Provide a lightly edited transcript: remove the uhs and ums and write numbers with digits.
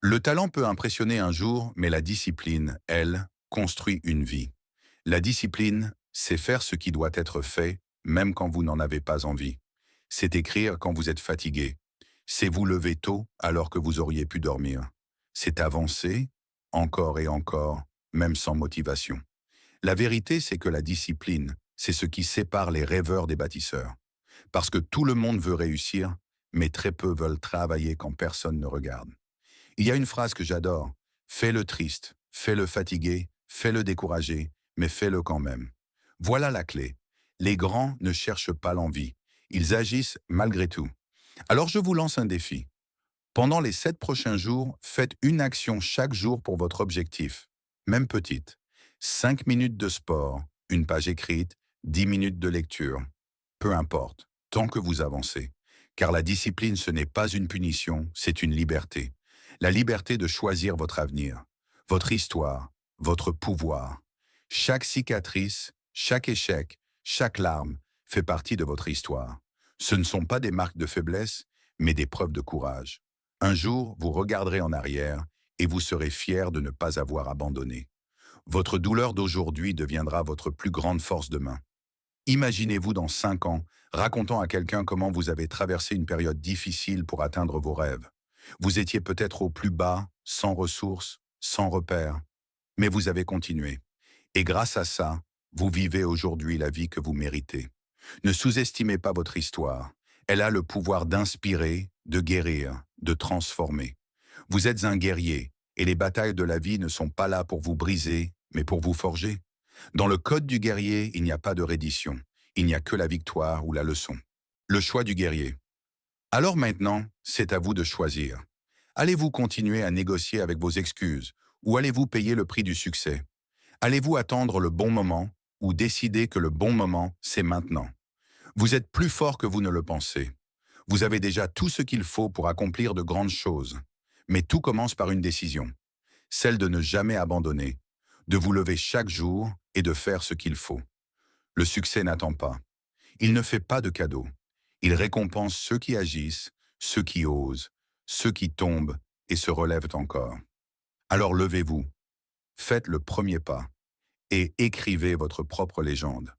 Le talent peut impressionner un jour, mais la discipline, elle, construit une vie. La discipline, c'est faire ce qui doit être fait, même quand vous n'en avez pas envie. C'est écrire quand vous êtes fatigué. C'est vous lever tôt alors que vous auriez pu dormir. C'est avancer, encore et encore, même sans motivation. La vérité, c'est que la discipline, c'est ce qui sépare les rêveurs des bâtisseurs. Parce que tout le monde veut réussir, mais très peu veulent travailler quand personne ne regarde. Il y a une phrase que j'adore. Fais-le triste, fais-le fatigué, fais-le découragé, mais fais-le quand même. Voilà la clé. Les grands ne cherchent pas l'envie. Ils agissent malgré tout. Alors je vous lance un défi. Pendant les 7 prochains jours, faites une action chaque jour pour votre objectif, même petite. 5 minutes de sport, une page écrite, 10 minutes de lecture. Peu importe, tant que vous avancez. Car la discipline, ce n'est pas une punition, c'est une liberté. La liberté de choisir votre avenir, votre histoire, votre pouvoir. Chaque cicatrice, chaque échec, chaque larme fait partie de votre histoire. Ce ne sont pas des marques de faiblesse, mais des preuves de courage. Un jour, vous regarderez en arrière et vous serez fier de ne pas avoir abandonné. Votre douleur d'aujourd'hui deviendra votre plus grande force demain. Imaginez-vous dans 5 ans, racontant à quelqu'un comment vous avez traversé une période difficile pour atteindre vos rêves. Vous étiez peut-être au plus bas, sans ressources, sans repères, mais vous avez continué. Et grâce à ça, vous vivez aujourd'hui la vie que vous méritez. Ne sous-estimez pas votre histoire. Elle a le pouvoir d'inspirer, de guérir, de transformer. Vous êtes un guerrier, et les batailles de la vie ne sont pas là pour vous briser, mais pour vous forger. Dans le code du guerrier, il n'y a pas de reddition. Il n'y a que la victoire ou la leçon. Le choix du guerrier. Alors maintenant, c'est à vous de choisir. Allez-vous continuer à négocier avec vos excuses, ou allez-vous payer le prix du succès? Allez-vous attendre le bon moment, ou décider que le bon moment, c'est maintenant? Vous êtes plus fort que vous ne le pensez. Vous avez déjà tout ce qu'il faut pour accomplir de grandes choses. Mais tout commence par une décision, celle de ne jamais abandonner, de vous lever chaque jour et de faire ce qu'il faut. Le succès n'attend pas. Il ne fait pas de cadeaux. Il récompense ceux qui agissent, ceux qui osent, ceux qui tombent et se relèvent encore. Alors levez-vous, faites le premier pas et écrivez votre propre légende.